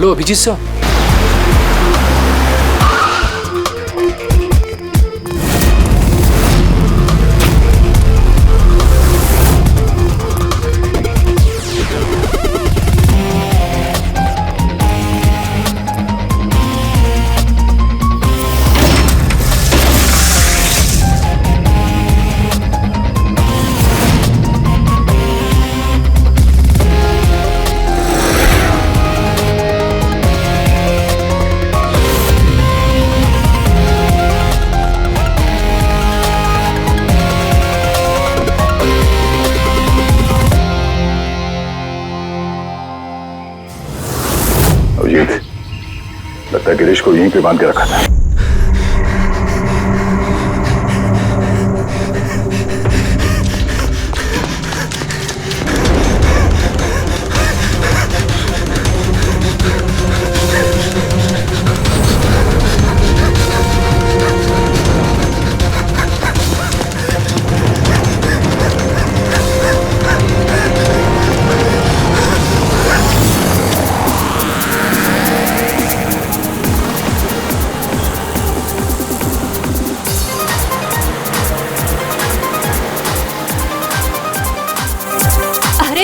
Hello Abhijit साहब। लगता है गिरीश को यहीं पे बांध के रखा था।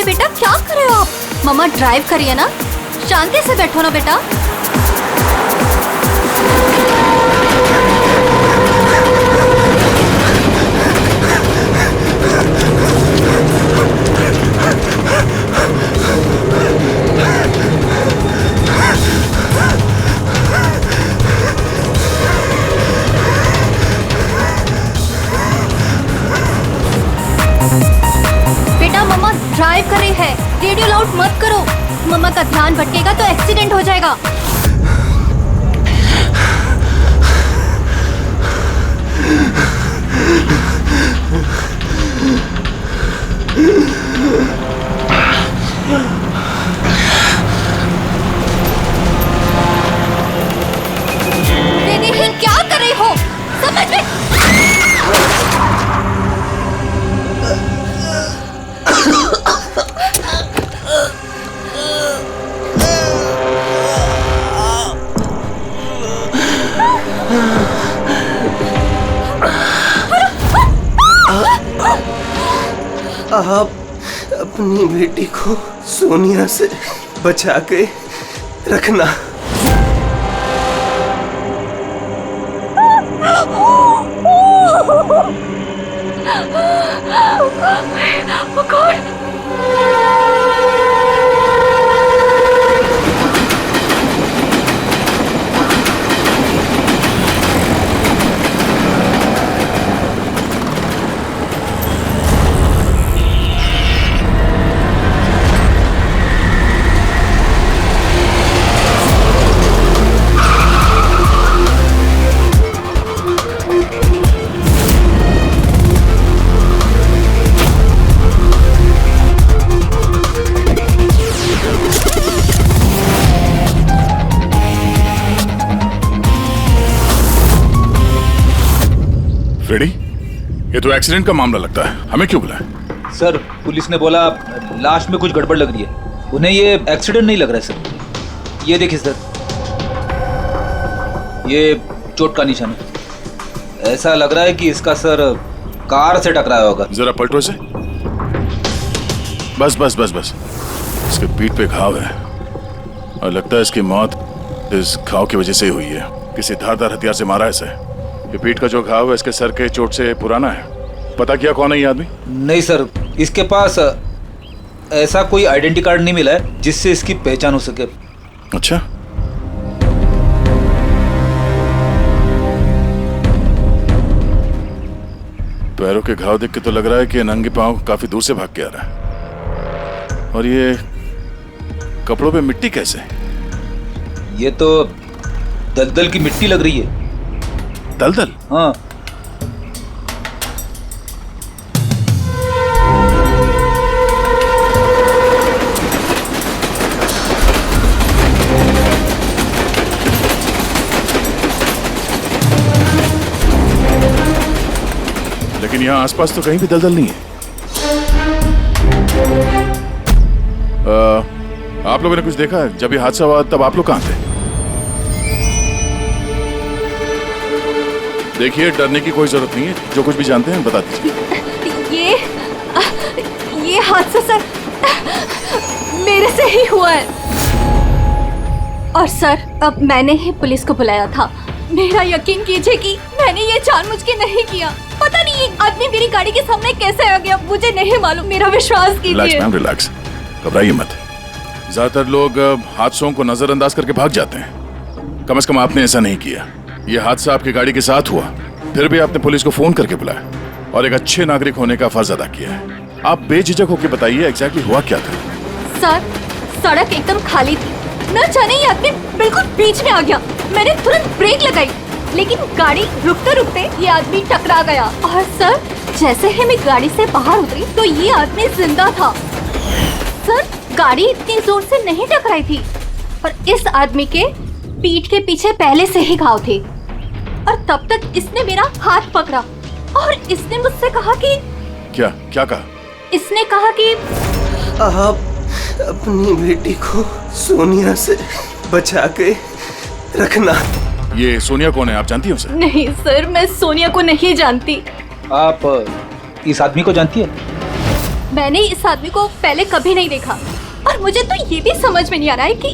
बेटा क्या कर रहे हो आप? मम्मा ड्राइव करिए ना, शांति से बैठो ना बेटा। ड्राइव कर रही है, रेडियो लाउड मत करो। मम्मा का ध्यान भटकेगा तो एक्सीडेंट हो जाएगा। दीदी क्या कर रही हो? समझ में आप अपनी बेटी को सोनिया से बचा के रखना। फ्रेडी, ये तो एक्सीडेंट का मामला लगता है, हमें क्यों बुलाया? सर पुलिस ने बोला लाश में कुछ गड़बड़ लग रही है, उन्हें ये एक्सीडेंट नहीं लग रहा है सर। ये देखिए सर, ये चोट का निशान है। ऐसा लग रहा है कि इसका सर कार से टकराया होगा। जरा पलटो इसे। बस बस बस बस, इसके पीठ पे घाव है और लगता है इसकी मौत इस घाव की वजह से ही हुई है। किसी धारदार हथियार से मारा है इसे। ये पीठ का जो घाव है इसके सर के चोट से पुराना है। पता किया कौन है ये आदमी? नहीं सर, इसके पास ऐसा कोई आइडेंटिटी कार्ड नहीं मिला है जिससे इसकी पहचान हो सके। अच्छा, पैरों के घाव देख के तो लग रहा है कि नंगे पांव काफी दूर से भाग के आ रहा है। और ये कपड़ों पे मिट्टी कैसे? ये तो दलदल की मिट्टी लग रही है। दलदल? हाँ। लेकिन यहाँ आसपास तो कहीं भी दलदल नहीं है। आप लोगों ने कुछ देखा है? जब ये हादसा हुआ तब आप लोग कहाँ थे? देखिए, डरने की कोई जरूरत नहीं है। जो कुछ भी जानते हैं बता दीजिए। ये हादसा सर मेरे से ही हुआ है। और सर, अब मैंने ही पुलिस को बुलाया था। मेरा यकीन कीजिए कि मैंने ये जानबूझ के नहीं किया। पता नहीं ये आदमी मेरी गाड़ी के सामने कैसे आ गया, मुझे नहीं मालूम। मेरा विश्वास कीजिए। रिलैक्स मैम, रिलैक्स, घबराइए मत। ज्यादातर लोग हादसों को नजरअंदाज करके भाग जाते हैं। कम से कम आपने ऐसा नहीं किया। ये हादसा आपकी गाड़ी के साथ हुआ, फिर भी आपने पुलिस को फोन करके बुलाया और एक अच्छे नागरिक होने का फर्ज अदा किया है। आप बेझिझक होकर बताइए एग्जैक्टली हुआ क्या था। सर, सड़क एकदम खाली थी। न जाने ये आदमी बिल्कुल बीच में आ गया। मैंने तुरंत ब्रेक लगाई, लेकिन गाड़ी रुकते रुकते ये आदमी टकरा गया। और सर, जैसे ही मैं गाड़ी से बाहर उतरी तो ये आदमी जिंदा था। सर, गाड़ी इतनी जोर से नहीं टकराई थी, पर इस आदमी के पीठ के पीछे पहले से ही घाव थे। और तब तक इसने मेरा हाथ पकड़ा और इसने मुझसे कहा कि क्या कहा? इसने कहा कि आप अपनी बेटी को सोनिया से बचा के रखना। ये सोनिया कौन है, आप जानती हो उसे? नहीं सर, मैं सोनिया को नहीं जानती। आप इस आदमी को जानती है? मैंने इस आदमी को पहले कभी नहीं देखा और मुझे तो ये भी समझ में नहीं आ रहा है कि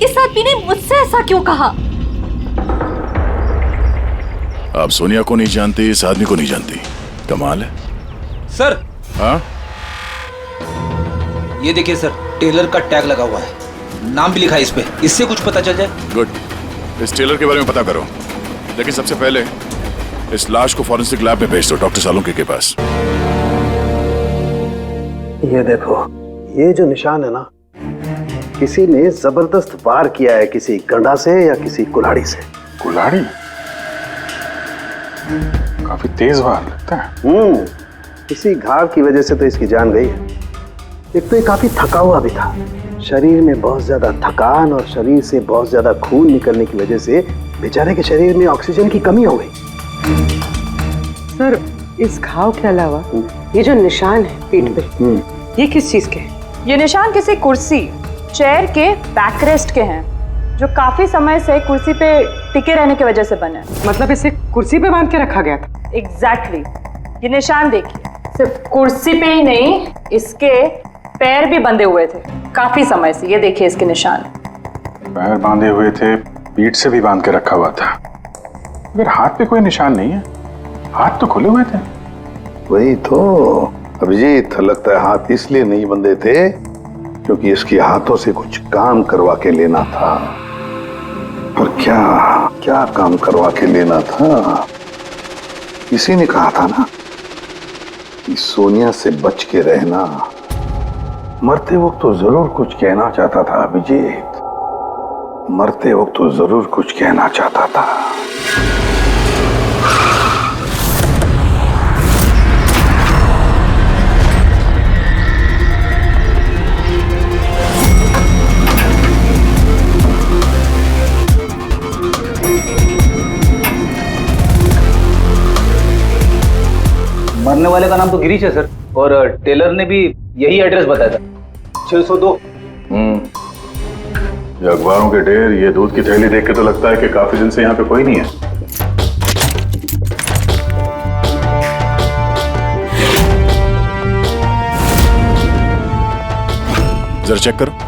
इस आदमी ने मुझसे ऐसा क्यों कहा। आप सोनिया को नहीं जानती, इस आदमी को नहीं जानती, कमाल है। सर, हाँ, ये देखिए सर, टेलर का टैग लगा हुआ है, नाम भी लिखा है इस पे। इससे कुछ पता चल जाए। गुड। इस टेलर के बारे में पता करो, लेकिन सबसे पहले इस लाश को फॉरेंसिक लैब में भेज दो, डॉक्टर सालुंके के पास। ये देखो, ये जो निशान है ना, किसी ने जबरदस्त वार किया है, किसी गंडा से या किसी कुल्हाड़ी से। कुल्हाड़ी? काफी तेज वार लगता है। इसी घाव की वजह से तो इसकी जान गई है। एक तो ये काफी थका हुआ भी था, शरीर में बहुत ज्यादा थकान और शरीर से बहुत ज्यादा खून निकलने की वजह से बेचारे के शरीर में ऑक्सीजन की कमी हो गई। सर, इस घाव के अलावा ये जो निशान है पीठ पे, ये किस चीज के? ये निशान किसी कुर्सी, चेयर के बैकरेस्ट के हैं, जो काफी समय से कुर्सी पे टिके रहने की वजह से बने। मतलब इसे कुर्सी पे बांध के रखा गया था? एग्जैक्टली। ये निशान देखिए, सिर्फ कुर्सी पे ही नहीं, इसके पैर भी बंधे हुए थे काफी समय से। ये देखिए इसके निशान। पैर बांधे हुए थे, पीठ से भी बांध के रखा हुआ था, मगर हाथ पे कोई निशान नहीं है। हाथ तो खुले हुए थे। वही तो अभिजीत, लगता है हाथ इसलिए नहीं बंधे थे क्योंकि इसके हाथों से कुछ काम करवा के लेना था। पर क्या काम करवा के लेना था? किसी ने कहा था ना कि सोनिया से बच के रहना। मरते वक्त तो जरूर कुछ कहना चाहता था अभिजीत, मरते वक्त तो जरूर कुछ कहना चाहता था। मरने वाले का नाम तो गिरीश है सर, और टेलर ने भी यही एड्रेस बताया था, 602। ये अखबारों के ढेर, ये दूध की थैली देख के तो लगता है कि काफी दिन से यहाँ पे कोई नहीं है। जरा चेक करो।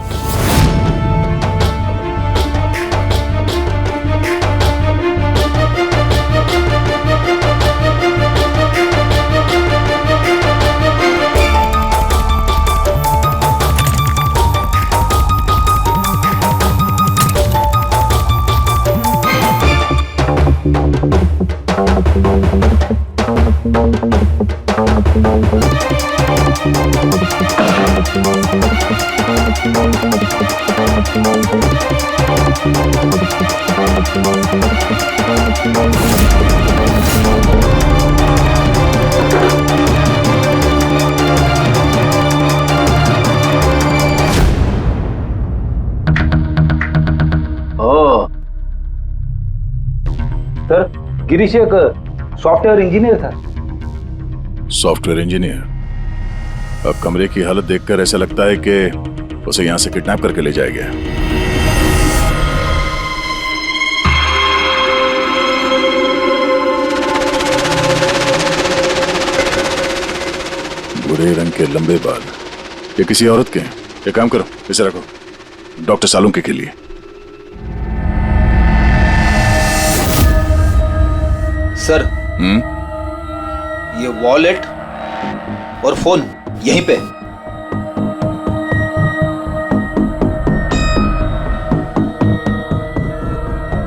सर, गिरीश एक सॉफ्टवेयर इंजीनियर था। Software engineer? अब कमरे की हालत देखकर ऐसा लगता है कि उसे यहां से किडनैप करके ले जाएगा। भूरे रंग के लंबे बाल, ये किसी औरत के हैं। एक काम करो, इसे रखो डॉक्टर सालुंके के लिए। सर ये वॉलेट और फोन यहीं पे।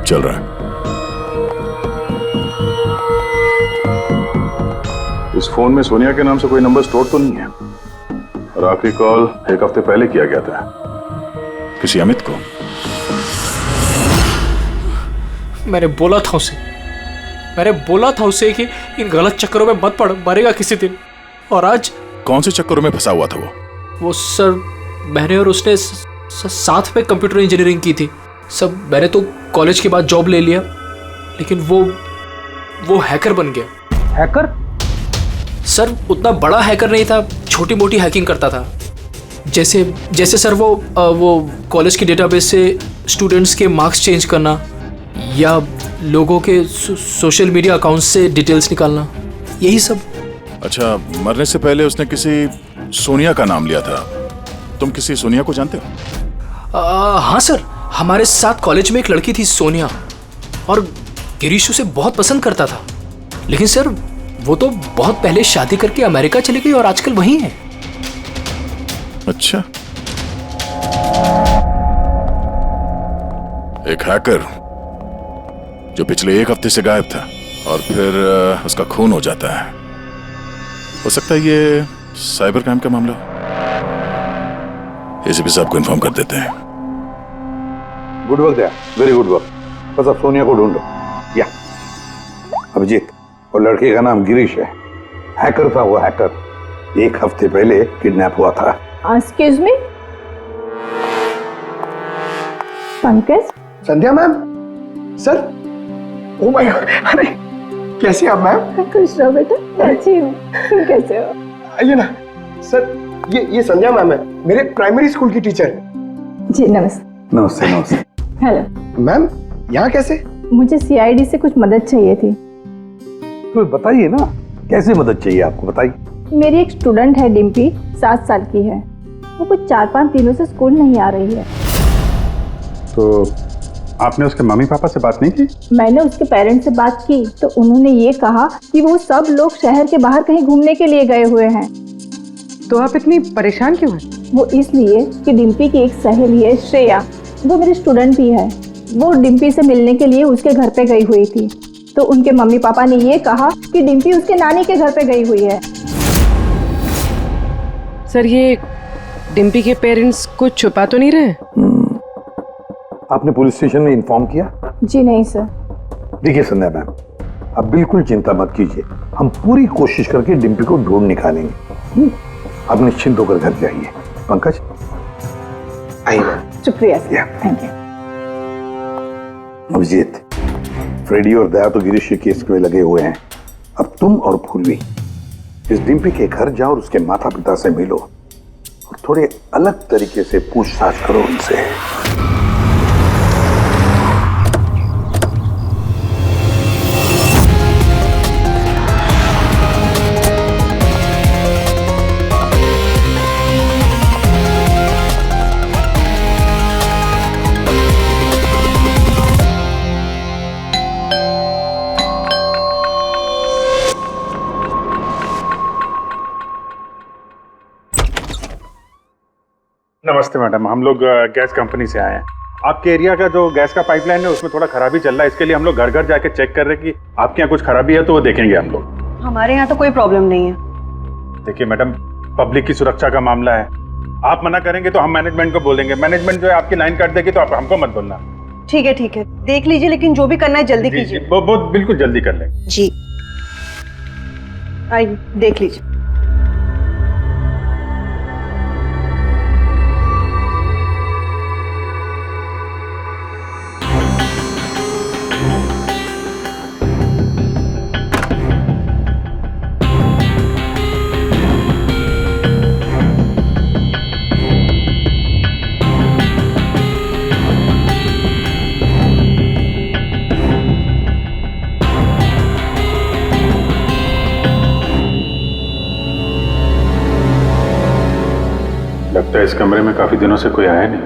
चल रहा है। इस फोन में सोनिया के नाम से कोई नंबर स्टोर तो नहीं है, और आखिरी कॉल एक हफ्ते पहले किया गया था। किसी अमित को? मैंने बोला था उसे कि इन गलत चक्करों में मत पड़, मरेगा किसी दिन। और आज कौन से चक्करों में फंसा हुआ था वो? सर मैंने और उसने साथ में कंप्यूटर इंजीनियरिंग की थी। सब मैंने तो कॉलेज के बाद जॉब ले लिया, लेकिन वो हैकर बन गया। हैकर? सर उतना बड़ा हैकर नहीं था, छोटी मोटी हैकिंग करता था। जैसे सर वो कॉलेज के डेटाबेस से स्टूडेंट्स के मार्क्स चेंज करना, या लोगों के सोशल मीडिया अकाउंट्स से डिटेल्स निकालना, यही सब। अच्छा, मरने से पहले उसने किसी सोनिया का नाम लिया था। तुम किसी सोनिया को जानते हो? हाँ सर, हमारे साथ कॉलेज में एक लड़की थी सोनिया, और गिरीश उसे बहुत पसंद करता था। लेकिन सर वो तो बहुत पहले शादी करके अमेरिका चली गई और आजकल वहीं है। अच्छा, एक हैकर जो पिछले एक हफ्ते से गायब था और फिर उसका खून हो जाता है। हो सकता है ये साइबर क्राइम का मामला। एसीपी साहब को इन्फॉर्म कर देते हैं। गुड वर्क यार, वेरी गुड वर्क। बस अब सोनिया को ढूंढो। या अभिजीत, और लड़के का नाम गिरीश है। हैकर था वो, हैकर। एक हफ्ते पहले किडनैप हुआ था। Excuse me, Pankaj? Sandhya ma'am? Sir, oh my God, अरे कैसे आप मैम? खुश रहो बेटा। अच्छी हूँ, तुम कैसे हो? आइए ना। सर ये संध्या मैम है, मेरे प्राइमरी स्कूल की टीचर। जी नमस्ते। नमस्ते नमस्ते। हेलो मैम, यहाँ कैसे? मुझे सीआईडी से कुछ मदद चाहिए थी। तो बताइए ना, कैसे मदद चाहिए आपको, बताइए। मेरी एक स्टूडेंट है डिम्पी, 7 साल की है। वो कुछ 4-5 दिनों से स्कूल नहीं आ रही है। तो आपने उसके मम्मी पापा से बात नहीं की? मैंने उसके पेरेंट्स से बात की तो उन्होंने ये कहा कि वो सब लोग शहर के बाहर कहीं घूमने के लिए गए हुए हैं। तो आप इतनी परेशान क्यों हैं? वो इसलिए कि डिम्पी की एक सहेली है श्रेया, वो मेरी स्टूडेंट भी है। वो डिम्पी से मिलने के लिए उसके घर पे गई हुई थी, तो उनके मम्मी पापा ने ये कहा कि डिम्पी उसके नानी के घर पे गई हुई है। सर ये डिम्पी के पेरेंट्स कुछ छुपा तो नहीं रहे? आपने पुलिस स्टेशन में इन्फॉर्म किया? जी नहीं सर। देखिए संध्या मैम, आप बिल्कुल चिंता मत कीजिए, हम पूरी कोशिश करके डिम्पी को ढूंढ निकालेंगे। आप निश्चिंत होकर घर जाइए। पंकज आइए। शुक्रिया sir, thank you. Abhijeet, Freddy और दया तो गिरीश के केस में लगे हुए हैं। अब तुम और फूलवी इस डिम्पी के घर जाओ और उसके माता पिता से मिलो और थोड़े अलग तरीके से पूछताछ करो उनसे। नमस्ते मैडम, हम लोग गैस कंपनी से आए हैं। आपके एरिया का जो गैस का पाइपलाइन है उसमें थोड़ा खराबी चल रहा है, इसके लिए हम लोग घर घर जाके चेक कर रहे हैं कि आपके यहाँ कुछ खराबी है तो वो देखेंगे हम लोग। हमारे यहाँ तो कोई प्रॉब्लम नहीं है। देखिए मैडम, पब्लिक की सुरक्षा का मामला है, आप मना करेंगे तो हम मैनेजमेंट को बोलेंगे। मैनेजमेंट जो है आपकी लाइन काट देगी तो आप हमको मत बोलना। ठीक है, देख लीजिए, लेकिन जो भी करना है जल्दी कीजिए। वो बिल्कुल जल्दी कर लेंगे। जी आइए देख लीजिए। लगता है इस कमरे में काफी दिनों से कोई आया नहीं।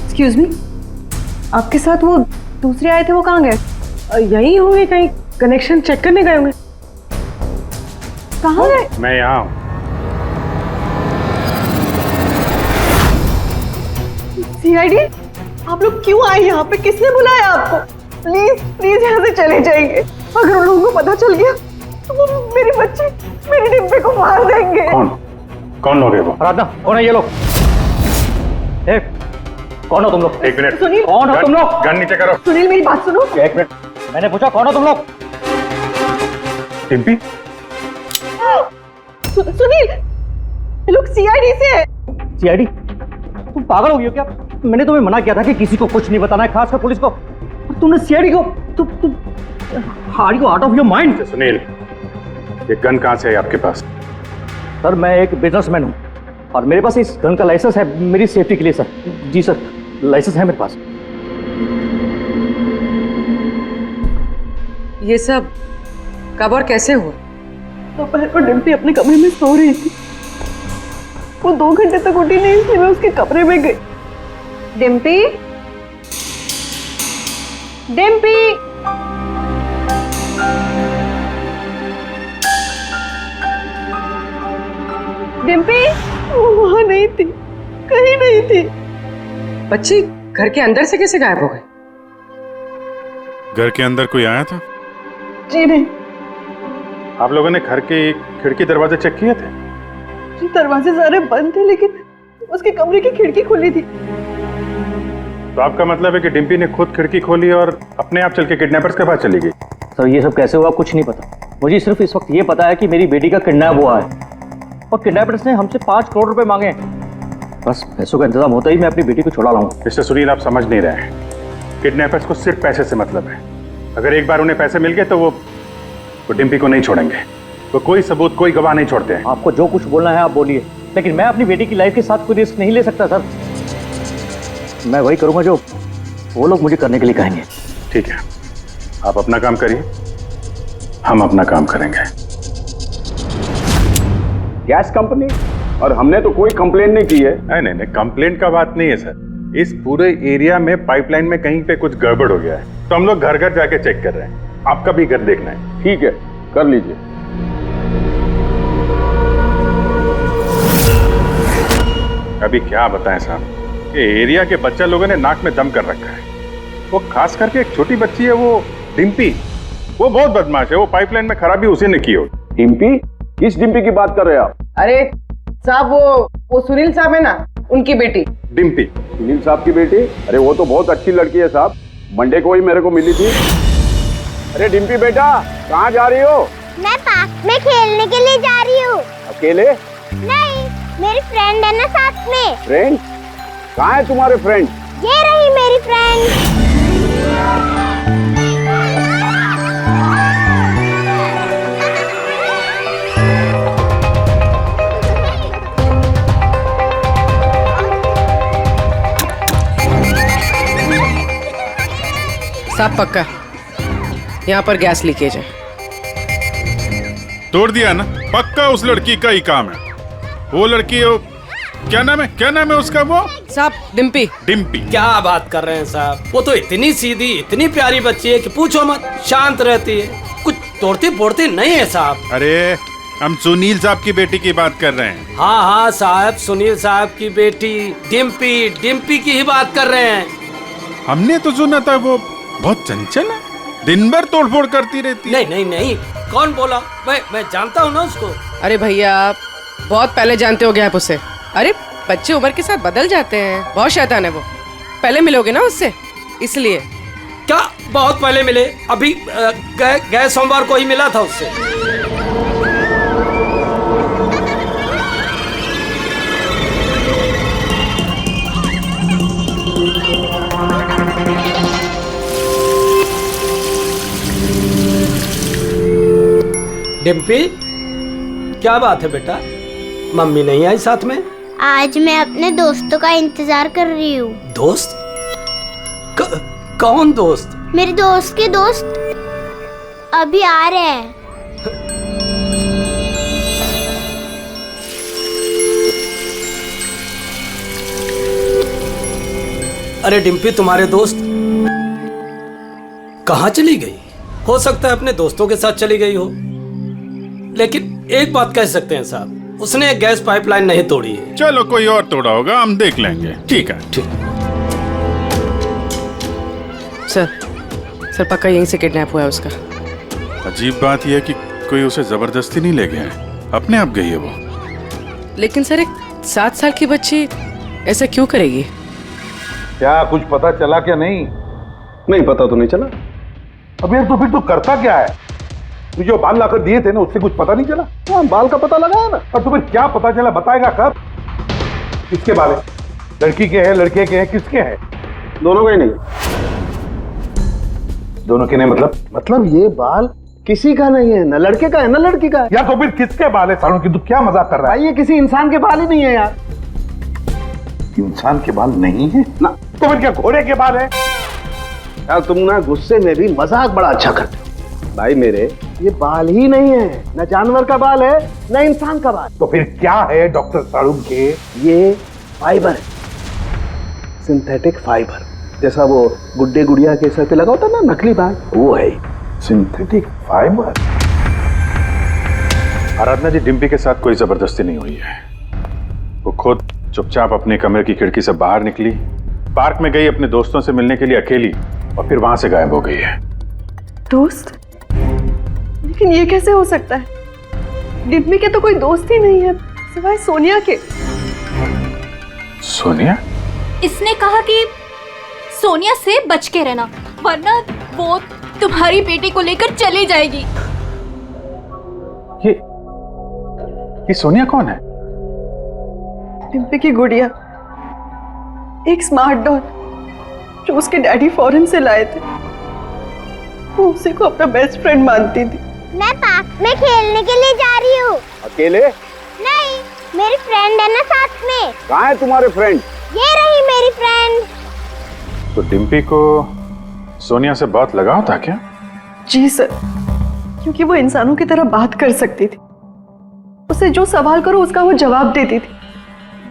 एक्सक्यूज मी, आपके साथ वो दूसरे आए थे, वो कहाँ गए? यहीं होंगे, कहीं कनेक्शन चेक करने गए होंगे। कहाँ गए? मैं यहाँ हूँ। सीआईडी, आप लोग क्यों आए यहाँ पे? किसने बुलाया आपको? प्लीज प्लीज यहाँ से चले जाइए। अगर उन लोगों को पता चल गया तो वो मेरी बच्ची, मेरी डिब्बे को मार देंगे। कौन लोग है वो? आराधना, कौन है ये लोग? कौन हो तुम लोग? एक मिनट। सुनील, कौन हो तुम लोग? गन नीचे करो। सुनील मेरी बात सुनो। एक मिनट, मैंने पूछा कौन हो तुम लोग? डिम्पी? सुनील, ये लोग सीआईडी से है। सीआईडी? तुम पागल हो गई हो क्या? मैंने तुम्हें मना किया था कि किसी को कुछ नहीं बताना है, खासकर पुलिस को। तुमने सीआईडी को, तुम are you out of your mind? Sunil, ये गन कहाँ से है आपके पास? सर, मैं एक बिजनेसमैन हूँ और मेरे पास इस गन का लाइसेंस है मेरी सेफ्टी के लिए सर। जी सर, लाइसेंस है मेरे पास। ये सब कब और कैसे हुआ? दोपहर को डिम्पी अपने कमरे में सो रही थी। वो 2 घंटे तक उठी नहीं, इसलिए मैं उसके कमरे में गई। डिम्पी, डिम्पी, डिम्पी, वो वहां नहीं थी, कहीं नहीं थी। बच्ची घर के अंदर से कैसे गायब हो गई? घर के अंदर कोई आया था? जी नहीं। आप लोगों ने घर के खिड़की दरवाजे चेक किए थे? जी, दरवाजे सारे बंद थे, लेकिन उसके कमरे की खिड़की खुली थी। तो आपका मतलब है कि डिम्पी ने खुद खिड़की खोली और अपने आप चल के किडनैपर्स के पास चली गई? सर, ये सब कैसे हुआ कुछ नहीं पता। मुझे सिर्फ इस वक्त ये पता है कि मेरी बेटी का किडनैप हुआ है और किडनैपर्स ने हमसे 5 करोड़ रुपए मांगे हैं। बस पैसों का इंतजाम होता ही मैं अपनी बेटी को छुड़ा लाऊंगा। मिस्टर सुनील, आप समझ नहीं रहे हैं। किडनैपर्स को सिर्फ पैसे से मतलब है। अगर एक बार उन्हें पैसे मिल गए तो वो डिम्पी को नहीं छोड़ेंगे। वो कोई सबूत, कोई गवाह नहीं छोड़ते हैं। आपको जो कुछ बोलना है आप बोलिए, लेकिन मैं अपनी बेटी की लाइफ के साथ कोई रिस्क नहीं ले सकता सर। मैं वही करूंगा जो वो लोग मुझे करने के लिए कहेंगे। ठीक है, आप अपना काम करिए, हम अपना काम करेंगे। Gas company? और हमने तो कोई कंप्लेन नहीं की है। नहीं, कंप्लेंट का बात नहीं है सर। इस पूरे एरिया में पाइपलाइन में कहीं पे कुछ गड़बड़ हो गया है, तो हम लोग घर घर जाके चेक कर रहे हैं। आपका भी घर देखना है। ठीक है, कर लीजिए। अभी क्या बताएं साहब, ये एरिया के बच्चा लोगों ने नाक में दम कर रखा है। वो खास करके एक छोटी बच्ची है, वो डिम्पी, वो बहुत बदमाश है। वो पाइपलाइन में खराबी उसी ने की होगी। डिम्पी? किस डिम्पी की बात कर रहे हैं आप? अरे साहब, वो सुनील साहब है ना, उनकी बेटी। डिम्पी? सुनील साहब की बेटी? अरे वो तो बहुत अच्छी लड़की है साहब, मंडे को ही मेरे को मिली थी। अरे डिम्पी बेटा, कहाँ जा रही हो? मैं पार्क में खेलने के लिए जा रही हूँ। अकेले? नहीं, मेरी फ्रेंड है ना साथ में। फ्रेंड? कहाँ है तुम्हारे फ्रेंड? ये रही मेरी फ्रेंड। साहब पक्का यहाँ पर गैस लीकेज है। तोड़ दिया ना, पक्का उस लड़की का ही काम है। वो लड़की, क्या नाम है उसका? वो साहब डिम्पी। डिम्पी? क्या बात कर रहे हैं साहब, वो तो इतनी सीधी, इतनी प्यारी बच्ची है कि पूछो मत। शांत रहती है, कुछ तोड़ती फोड़ती नहीं है साहब। अरे हम सुनील साहब की बेटी की बात कर रहे हैं। हाँ साहब, सुनील साहब की बेटी डिम्पी की ही बात कर रहे हैं। हमने तो सुना था वो बहुत चंचल है, दिन भर तोड़फोड़ करती रहती है। नहीं, कौन बोला? मैं जानता हूँ ना उसको। अरे भैया, आप बहुत पहले जानते हो गैप उसे। अरे बच्चे उम्र के साथ बदल जाते हैं, बहुत शैतान है वो। पहले मिलोगे ना उससे, इसलिए। क्या बहुत पहले मिले? अभी गए सोमवार को ही मिला था उससे। डिम्पी, क्या बात है बेटा, मम्मी नहीं आई साथ में? आज मैं अपने दोस्तों का इंतजार कर रही हूँ। दोस्त? कौन दोस्त? मेरे दोस्त के दोस्त। अभी आ रहे हैं। अरे डिम्पी, तुम्हारे दोस्त कहाँ चली गई? हो सकता है अपने दोस्तों के साथ चली गई हो, लेकिन एक बात कह सकते हैं साहब, उसने गैस पाइपलाइन नहीं तोड़ी है। चलो कोई और तोड़ा होगा, हम देख लेंगे। ठीक है। सर पक्का यहीं से किडनैप हुआ है उसका। अजीब बात यह है कि कोई उसे जबरदस्ती नहीं ले गया है, अपने आप गई है वो। लेकिन सर, एक 7 साल की बच्ची ऐसा क्यों करेगी? क्या कुछ पता चला क्या? नहीं पता तो नहीं चला। अब यार तो फिर तो करता क्या है? तू जो बाल लाकर दिए थे ना, उससे कुछ पता नहीं चला? हाँ, बाल का पता लगाया ना। और तुम्हें क्या पता चला? बताएगा कब? किसके बाल है? लड़की के हैं, लड़के के हैं, किसके हैं? दोनों के नहीं। दोनों के नहीं मतलब ये बाल किसी का नहीं है, ना लड़के का है ना लड़की का है। यार तो फिर किसके बाल है सालों की? तू क्या मजाक कर रहा है? ये किसी इंसान के बाल ही नहीं है यार। इंसान के बाल नहीं है ना, तो फिर क्या घोड़े के बाल है? यार तुम ना गुस्से में भी मजाक बड़ा अच्छा करते हो। भाई मेरे, ये बाल ही नहीं है, ना जानवर का बाल है ना इंसान का बाल। तो फिर क्या है डॉक्टर साड़ू के? ये फाइबर है, सिंथेटिक फाइबर। जैसा वो गुड्डे गुड़िया के सर पे लगा होता ना नकली बाल, वो है सिंथेटिक फाइबर। आराधना जी, डिम्पी के साथ कोई जबरदस्ती नहीं हुई है। वो खुद चुपचाप अपने कमरे की खिड़की से बाहर निकली, पार्क में गई अपने दोस्तों से मिलने के लिए अकेली, और फिर वहां से गायब हो गई है। दोस्त? लेकिन ये कैसे हो सकता है? डिम्पी के तो कोई दोस्त ही नहीं है सिवाय सोनिया के। सोनिया? इसने कहा कि सोनिया से बच के रहना, वरना वो तुम्हारी बेटी को लेकर चली जाएगी। ये सोनिया कौन है? डिम्पी की गुड़िया, एक स्मार्ट डॉल जो उसके डैडी फॉरेन से लाए थे। वो उसी को अपना बेस्ट फ्रेंड मानती थी। मैं पार्क में खेलने के लिए जा रही हूँ। अकेले? नहीं, मेरी फ्रेंड है ना साथ में। कहाँ है तुम्हारे फ्रेंड? ये रही मेरी फ्रेंड। तो डिम्पी को सोनिया से बहुत लगाव था क्या? जी सर, क्योंकि वो इंसानों की तरह बात कर सकती थी। उसे जो सवाल करो उसका वो जवाब देती थी,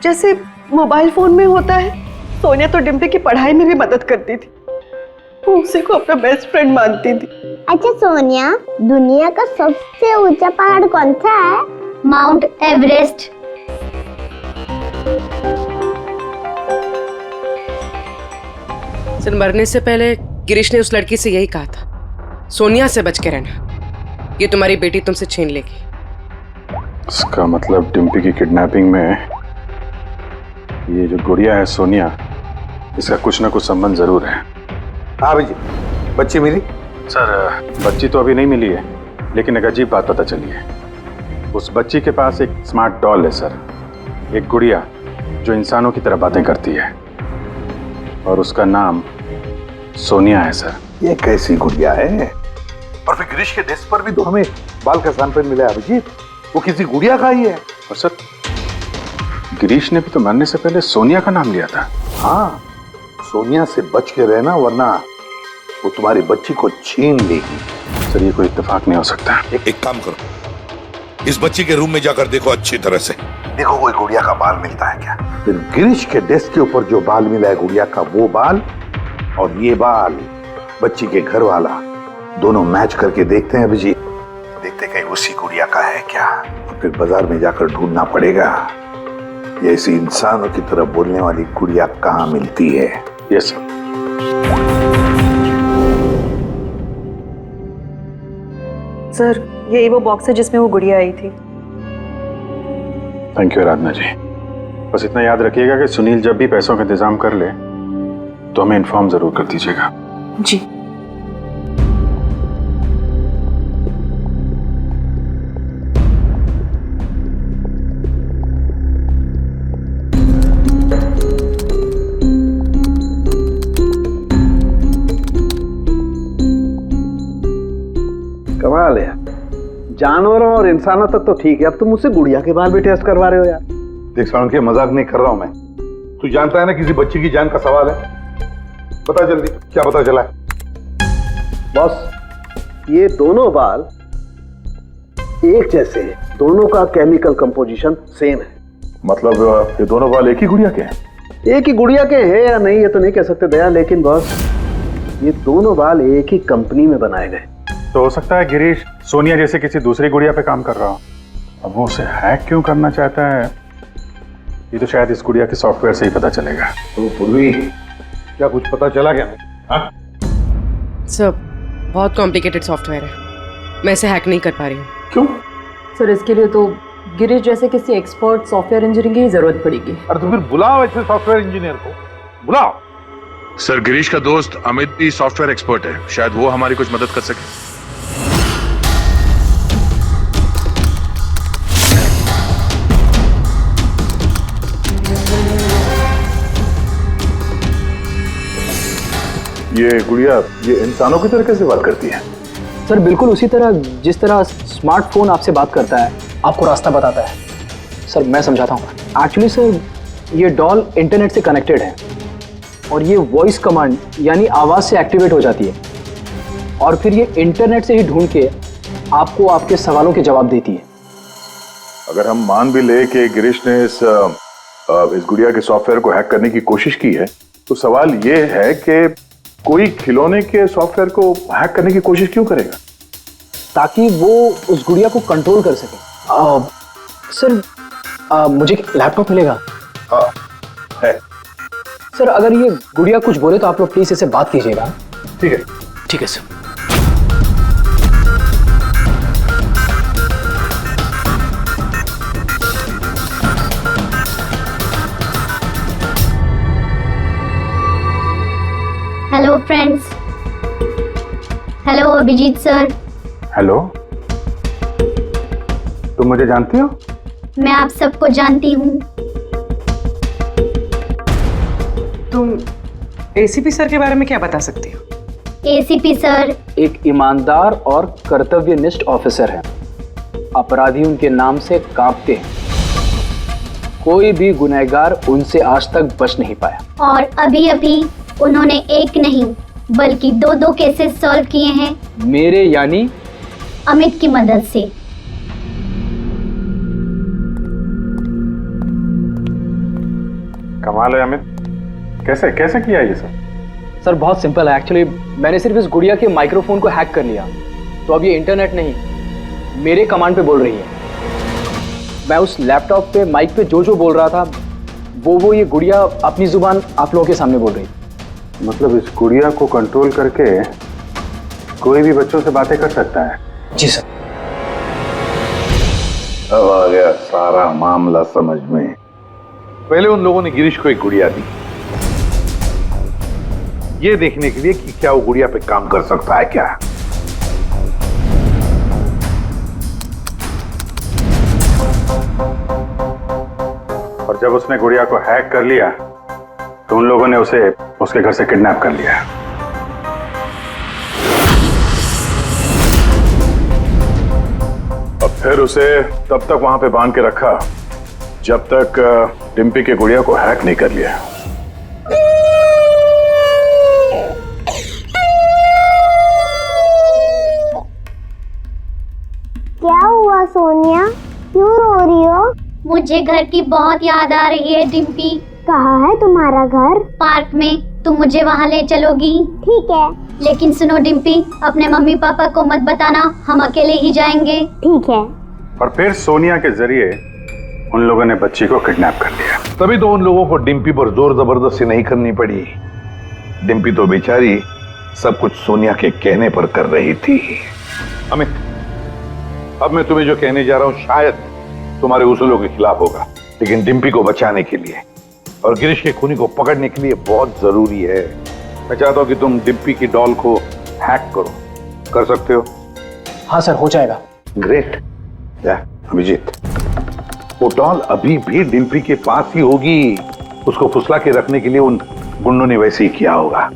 जैसे मोबाइल फोन में होता है। सोनिया तो डिम्पी की पढ़ाई में भी मदद करती थी। वो उसी को अपना बेस्ट फ्रेंड मानती थी। अच्छा सोनिया, दुनिया का सबसे ऊंचा पहाड़ कौन सा है? Mount Everest. सर, मरने से पहले गिरीश ने उस लड़की से यही कहा था, सोनिया से बच के रहना, ये तुम्हारी बेटी तुमसे छीन लेगी। इसका मतलब डिम्पी की किडनैपिंग में ये जो गुड़िया है सोनिया, इसका कुछ ना कुछ संबंध जरूर है। हाँ भाई जी, बच्ची मिली? सर, बच्ची तो अभी नहीं मिली है, लेकिन एक अजीब बात पता चली है। उस बच्ची के पास एक स्मार्ट डॉल है सर, एक गुड़िया जो इंसानों की तरह बातें करती है, और उसका नाम सोनिया है सर। ये कैसी गुड़िया है? और फिर गिरीश के डेस्क पर भी तो हमें बाल का सैंपल मिला है अभिजीत, वो किसी गुड़िया का ही है। और सर, गिरीश ने भी तो मरने से पहले सोनिया का नाम लिया था। हाँ, सोनिया से बच के रहना, वरना वो तुम्हारी बच्ची को छीन लेगी। सर, ये कोई इत्तेफाक नहीं हो सकता। एक काम करो, इस बच्ची के रूम में जाकर देखो अच्छी तरह से। देखो कोई गुड़िया का बाल मिलता है क्या? फिर गिरीश के डेस्क के ऊपर जो बाल मिला है गुड़िया का, वो बाल और ये बाल बच्ची के घर वाला, दोनों मैच करके देखते हैं अभिजीत। देखते कहीं उसी गुड़िया का है क्या? और फिर बाजार में जाकर ढूंढना पड़ेगा ये ऐसी इंसानों की तरह बोलने वाली गुड़िया कहाँ मिलती है। Yes sir. सर, यही वो बॉक्स है जिसमें वो गुड़िया आई थी। थैंक यू आराधना जी। बस इतना याद रखिएगा कि सुनील जब भी पैसों का इंतजाम कर ले तो हमें इन्फॉर्म जरूर कर दीजिएगा। जी। कमाल है, जानवरों और इंसानों तक तो ठीक है, अब तुम मुझसे गुड़िया के बाल भी टेस्ट करवा रहे हो यार। देख साउंड के मजाक नहीं कर रहा हूं मैं। तू जानता है ना किसी बच्ची की जान का सवाल है। बता जल्दी, क्या पता चला है? बॉस, ये दोनों बाल एक जैसे हैं, दोनों का केमिकल कंपोजिशन सेम है। मतलब ये दोनों बाल एक ही गुड़िया के हैं? एक ही गुड़िया के हैं या नहीं ये तो नहीं कह सकते दया, लेकिन बॉस ये दोनों बाल एक ही कंपनी में बनाए गए। तो हो सकता है गिरीश सोनिया जैसे किसी दूसरी गुड़िया पे काम कर रहा हो। अब वो उसे हैक क्यों करना चाहता है, ये तो शायद इस गुड़िया के सॉफ्टवेयर से ही पता चलेगा। तो पूर्वी क्या कुछ पता चला क्या? हाँ? सर बहुत कॉम्प्लिकेटेड सॉफ्टवेयर है, मैं इसे हैक नहीं कर पा रही हूँ। क्यों? सर इसके लिए तो गिरीश जैसे किसी एक्सपर्ट सॉफ्टवेयर इंजीनियर की जरूरत पड़ेगी। अरे तो फिर बुलाओ ऐसे सॉफ्टवेयर इंजीनियर को, बुलाओ। सर गिरीश का दोस्त अमित भी सॉफ्टवेयर एक्सपर्ट है, शायद वो हमारी कुछ मदद कर सके। ये गुड़िया ये इंसानों की तरह कैसे बात करती है? सर बिल्कुल उसी तरह जिस तरह स्मार्टफोन आपसे बात करता है, आपको रास्ता बताता है। सर मैं समझाता हूँ। एक्चुअली सर ये डॉल इंटरनेट से कनेक्टेड है और ये वॉइस कमांड यानी आवाज़ से एक्टिवेट हो जाती है और फिर ये इंटरनेट से ही ढूंढ के आपको आपके सवालों के जवाब देती है। अगर हम मान भी ले कि गिरीश ने इस गुड़िया के सॉफ्टवेयर को हैक करने की कोशिश की है, तो सवाल ये है कि कोई खिलौने के सॉफ्टवेयर को हैक करने की कोशिश क्यों करेगा? ताकि वो उस गुड़िया को कंट्रोल कर सके। सर मुझे लैपटॉप मिलेगा? है। सर अगर ये गुड़िया कुछ बोले तो आप लोग प्लीज इसे बात कीजिएगा। ठीक है। ठीक है sir. Hello friends. Hello Abhijeet sir. Hello, तुम मुझे जानती हो? मैं आप सबको जानती हूँ। तुम एसीपी सर के बारे में क्या बता सकती हो? एसीपी सर एक ईमानदार और कर्तव्यनिष्ठ ऑफिसर हैं। अपराधी उनके नाम से कांपते हैं। कोई भी गुनहगार उनसे आज तक बच नहीं पाया। और अभी अभी उन्होंने एक नहीं बल्कि दो केसेस सॉल्व किए हैं मेरे यानी अमित की मदद से। कमाल है अमित, कैसे कैसे किया ये सब? सर बहुत सिंपल है। एक्चुअली मैंने सिर्फ इस गुड़िया के माइक्रोफोन को हैक कर लिया, तो अब ये इंटरनेट नहीं मेरे कमांड पे बोल रही है। मैं उस लैपटॉप पे माइक पे जो बोल रहा था वो ये गुड़िया अपनी जुबान आप लोगों के सामने बोल रही। मतलब इस गुड़िया को कंट्रोल करके कोई भी बच्चों से बातें कर सकता है? जी सर। अब आ गया सारा मामला समझ में। पहले उन लोगों ने गिरीश को एक गुड़िया दी, ये देखने के लिए कि क्या वो गुड़िया पे काम कर सकता है क्या। और जब उसने गुड़िया को हैक कर लिया तो उन लोगों ने उसे उसके घर से किडनैप कर लिया। और फिर उसे तब तक वहां पे बांध के रखा जब तक डिम्पी के गुड़िया को हैक नहीं कर लिया। क्या हुआ सोनिया, क्यों रो रही हो? मुझे घर की बहुत याद आ रही है डिम्पी। कहाँ है तुम्हारा घर? पार्क में। तुम मुझे वहाँ ले चलोगी? ठीक है। लेकिन सुनो डिम्पी, अपने मम्मी पापा को मत बताना, हम अकेले ही जाएंगे। ठीक है। और फिर सोनिया के जरिए उन लोगों ने बच्ची को किडनैप कर लिया। तभी तो उन लोगों को डिम्पी पर जोर जबरदस्ती नहीं करनी पड़ी। डिम्पी तो बेचारी सब कुछ सोनिया के कहने पर कर रही थी। अमित, अब मैं तुम्हें जो कहने जा रहा हूं शायद तुम्हारे उसूलों के खिलाफ होगा, लेकिन डिम्पी को बचाने के लिए और गिरीश के खूनी को पकड़ने के लिए बहुत जरूरी है। मैं चाहता हूं कि तुम डिम्पी की डॉल को हैक करो। कर सकते हो? हाँ सर, हो जाएगा। ग्रेट। अभिजीत, वो डॉल अभी भी डिम्पी के पास ही होगी। उसको फुसला के रखने के लिए उन गुंडों ने वैसे ही किया होगा।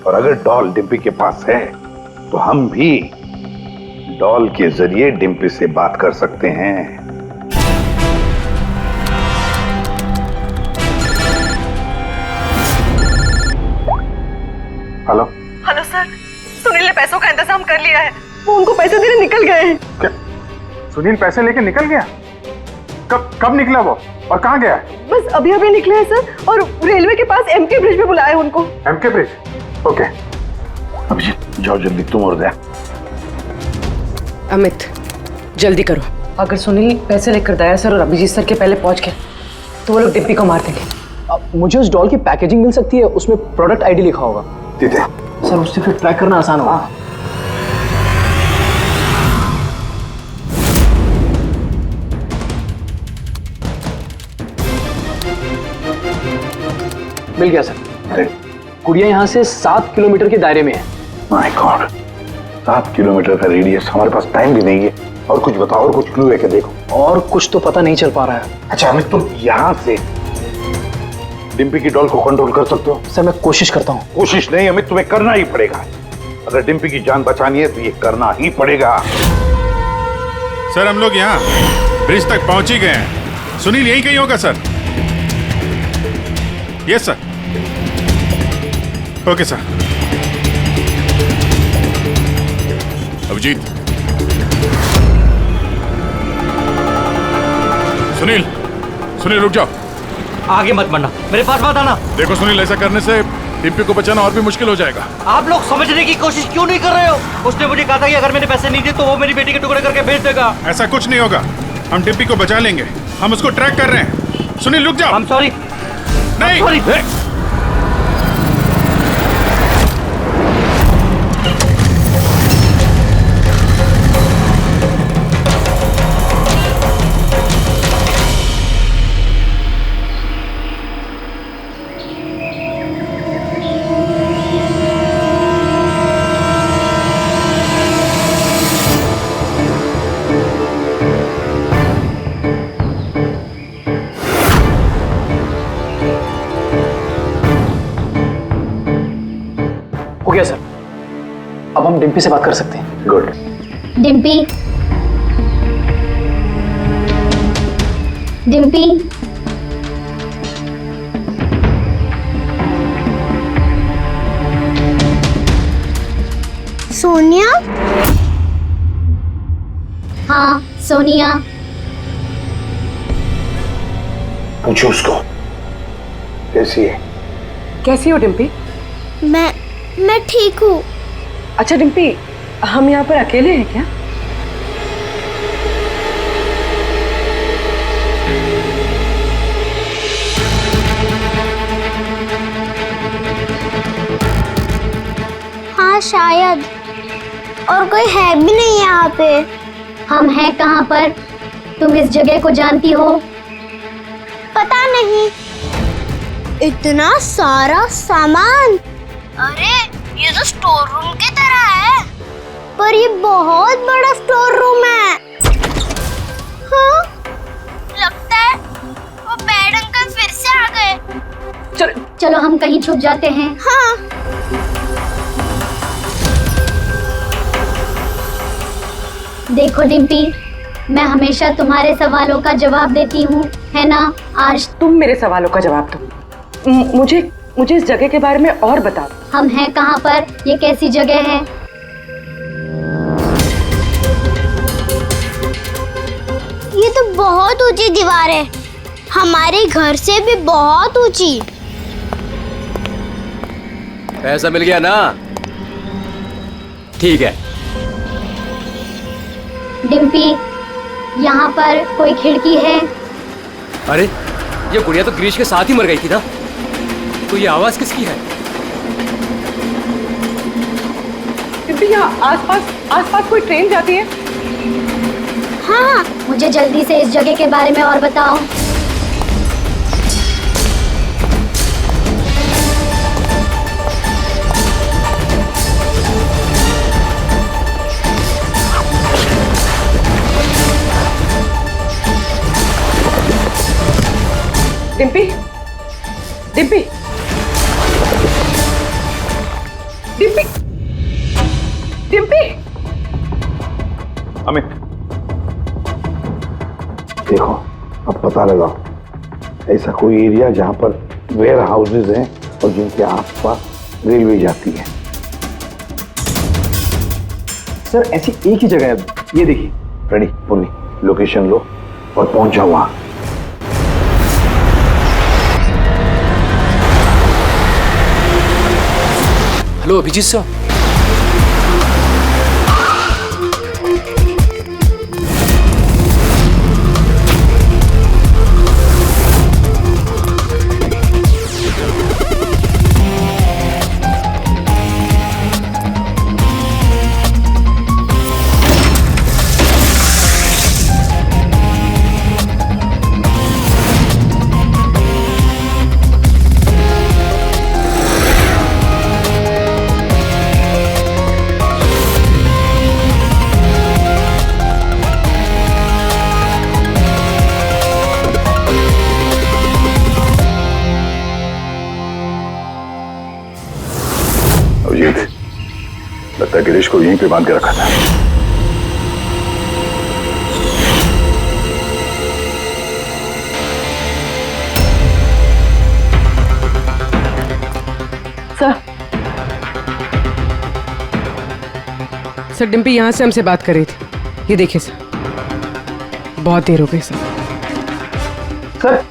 और अगर डॉल डिम्पी के पास है तो हम भी डॉल के जरिए डिम्पी से बात कर सकते हैं। हेलो हेलो सर, सुनील ने पैसों का इंतजाम कर लिया है। वो से निकल गए हैं। क्या सुनील पैसे लेके निकल गया? कब निकला वो और कहाँ गया? बस अभी अभी निकले हैं सर, और रेलवे के पास एमके ब्रिज पे बुलाया उनको। MK bridge? ओके। अभिजीत जाओ जल्दी, तुम और दया। अमित जल्दी करो। अगर सुनील पैसे लेकर दया सर और अभिजीत सर के पहले पहुंच गए तो वो लोग डिम्पी को मार देंगे। मुझे उस डॉल की पैकेजिंग मिल सकती है, उसमें प्रोडक्ट आईडी लिखा होगा। दीदी सर उससे फिर ट्रैक करना आसान होगा। मिल गया सर। गुड़िया यहाँ से 7 किलोमीटर के दायरे में है। माय गॉड, 7 किलोमीटर का रेडियस। हमारे पास टाइम भी नहीं है। और कुछ बताओ, और कुछ क्लू है क्या? देखो और कुछ तो पता नहीं चल पा रहा है। अच्छा अमित, तुम यहाँ से डिम्पी की डॉल को कंट्रोल कर सकते हो? सर मैं कोशिश करता हूँ। कोशिश नहीं अमित, तुम्हें करना ही पड़ेगा। अगर डिम्पी की जान बचानी है तो ये करना ही पड़ेगा। सर हम लोग यहाँ ब्रिज तक पहुंच ही गए हैं। सुनील यहीं कहीं होगा sir. Yes sir. Okay sir. Abhijeet, Sunil, Sunil रुक जाओ। आगे मत बढ़ना, मेरे पास मत आना। देखो सुनील, ऐसा करने से डिम्पी को बचाना और भी मुश्किल हो जाएगा। आप लोग समझने की कोशिश क्यों नहीं कर रहे हो? उसने मुझे कहा था कि अगर मैंने पैसे नहीं दिए तो वो मेरी बेटी के टुकड़े करके भेज देगा। ऐसा कुछ नहीं होगा, हम डिम्पी को बचा लेंगे। हम उसको ट्रैक कर रहे हैं। सुनील रुक जाओ। सॉरी। नहीं सॉरी। हो गया सर, अब हम डिम्पी से बात कर सकते हैं। गुड। डिम्पी, डिम्पी, सोनिया? हाँ सोनिया। पूछो उसको कैसी है। कैसी हो डिम्पी? मैं ठीक हूँ। अच्छा डिम्पी, हम यहाँ पर अकेले हैं क्या? हाँ शायद, और कोई है भी नहीं यहाँ पे। हम हैं कहाँ पर? तुम इस जगह को जानती हो? पता नहीं। इतना सारा सामान। अरे ये तो स्टोर रूम की तरह है, पर ये बहुत बड़ा स्टोर रूम है। हाँ, लगता है वो बैड अंकल फिर से आ गए। चलो हम कहीं छुप जाते हैं। हाँ। देखो डिम्पी, मैं हमेशा तुम्हारे सवालों का जवाब देती हूँ, है ना? आज तुम मेरे सवालों का जवाब दो। मुझे इस जगह के बारे में और बताओ। हम हैं कहाँ पर? ये कैसी जगह है? ये तो बहुत ऊंची दीवार है, हमारे घर से भी बहुत ऊंची। पैसा मिल गया ना? ठीक है। डिम्पी, यहाँ पर कोई खिड़की है? अरे ये गुड़िया तो गिरीश के साथ ही मर गई थी ना, तो ये आवाज किसकी है? डिम्पी, यहाँ आसपास कोई ट्रेन जाती है? हाँ, मुझे जल्दी से इस जगह के बारे में और बताओ। डिम्पी, डिम्पी, डिम्पी, डिम्पी। अमित देखो, अब पता लगाओ ऐसा कोई एरिया जहां पर वेयर हाउसेज हैं और जिनके आसपास रेलवे जाती है। सर ऐसी एक ही जगह है, ये देखिए। रेडी पुन्नी, लोकेशन लो और पहुंच जाओ वहां। हेलो अभिजीत साहब। अभिजीत, लगता है गिरीश को यहीं पे बांध के रखा था। सर डिम्पी यहाँ से हमसे बात कर रही थी। ये देखिए सर, बहुत देर हो गई सर। सर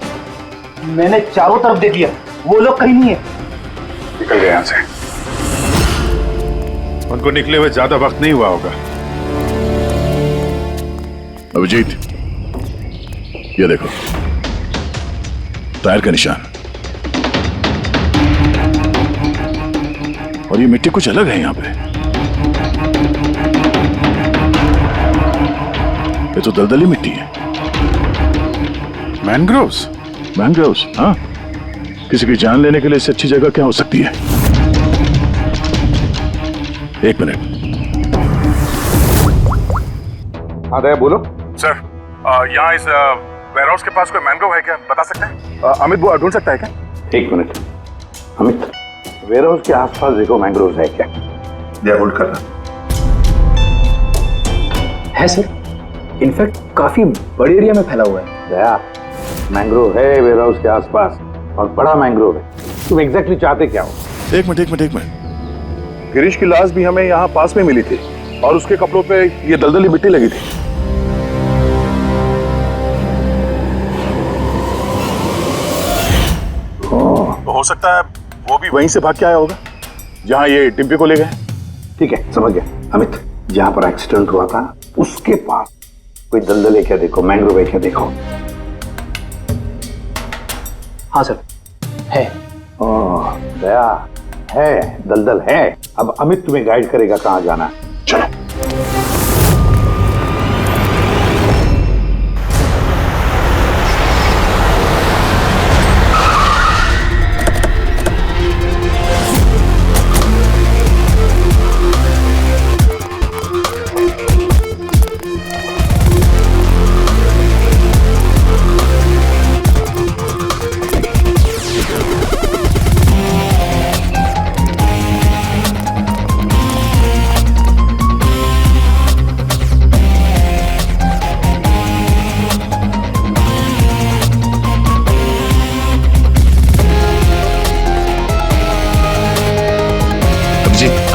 मैंने चारों तरफ देख लिया, वो लोग कहीं नहीं है। निकल गए यहाँ से। उनको निकले हुए ज्यादा वक्त नहीं हुआ होगा। अभिजीत, ये देखो, टायर का निशान, और ये मिट्टी कुछ अलग है यहाँ पे। ये तो दलदली मिट्टी है। मैनग्रोव्स? मैनग्रोव्स, हाँ। किसी की जान लेने के लिए इससे अच्छी जगह क्या हो सकती है? एक मिनट। हाँ दया बोलो। सर, यहाँ इस वेयरहाउस के पास कोई मैनग्रोव है क्या, बता सकते हैं? अमित वो ढूंढ सकता है क्या? एक मिनट अमित, वेयरहाउस के आसपास देखो मैंग्रोव है क्या? दया होल्ड कर रहा है सर। इनफैक्ट काफी बड़े एरिया में फैला हुआ है। दया, मैंग्रोव है वेयरहाउस के आसपास और बड़ा मैंग्रोव है। तुम एग्जैक्टली चाहते क्या हो? एक मिनट। गिरीश की लाश भी हमें यहाँ पास में मिली थी और उसके कपड़ों पे ये दलदली मिट्टी लगी थी। तो हो सकता है वो भी वहीं से भाग के आया होगा जहाँ ये डिम्पी को ले गए। ठीक है, समझ गया अमित। जहां पर एक्सीडेंट हुआ था उसके पास कोई दलदल है क्या देखो, मैंग्रोव है क्या देखो। हाँ सर है। ओह दया, है दलदल है। अब अमित तुम्हें गाइड करेगा कहां जाना। चलो।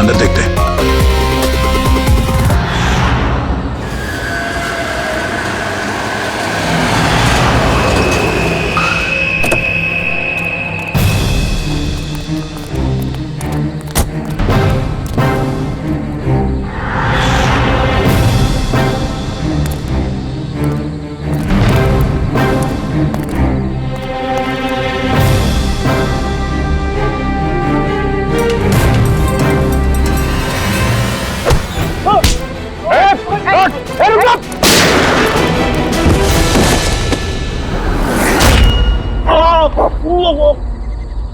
अंदर देखते हैं।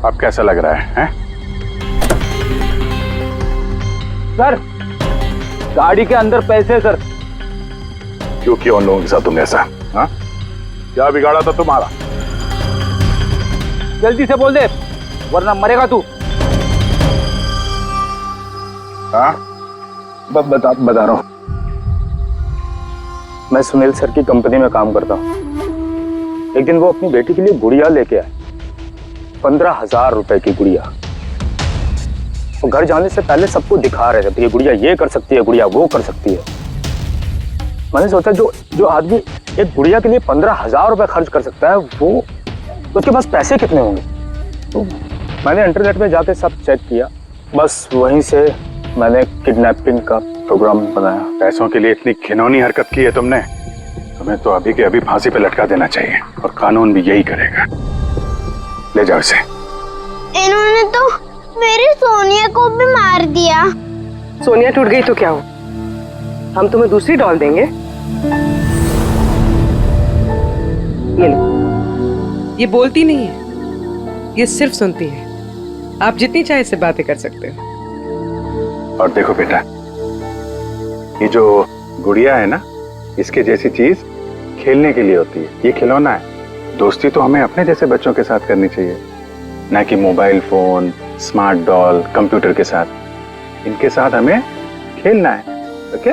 अब कैसा लग रहा है, हैं? सर गाड़ी के अंदर पैसे सर। क्यों किया उन लोगों के साथ तुमने ऐसा? हाँ, क्या बिगाड़ा था तुम्हारा? जल्दी से बोल दे वरना मरेगा तू। हाँ बता रहा हूं। मैं सुनील सर की कंपनी में काम करता हूँ। एक दिन वो अपनी बेटी के लिए गुड़िया लेके आए, 15,000 रुपए की गुड़िया। और घर जाने से पहले सबको दिखा रहे थे ये गुड़िया ये कर सकती है, गुड़िया वो कर सकती है। मैंने सोचा जो आदमी एक गुड़िया के लिए 15,000 रुपए खर्च कर सकता है वो उसके पास पैसे कितने होंगे। तो मैंने इंटरनेट में जाके सब चेक किया, बस वहीं से मैंने किडनैपिंग का प्रोग्राम बनाया। पैसों के लिए इतनी घिनौनी हरकत की है तुमने, तुम्हें तो अभी के अभी फांसी पे लटका देना चाहिए और कानून भी यही करेगा। ले जाओ इसे। इन्होंने तो मेरी सोनिया को भी मार दिया। सोनिया टूट गई तो क्या हो, हम तुम्हें दूसरी डॉल देंगे। ये लो, ये बोलती नहीं है, ये सिर्फ सुनती है। आप जितनी चाहे इससे बातें कर सकते हो। और देखो बेटा, ये जो गुड़िया है ना, इसके जैसी चीज खेलने के लिए होती है, ये खिलौना है। दोस्ती तो हमें अपने जैसे बच्चों के साथ करनी चाहिए, ना कि mobile phone, smart doll, computer के साथ। इनके साथ हमें खेलना है, ओके?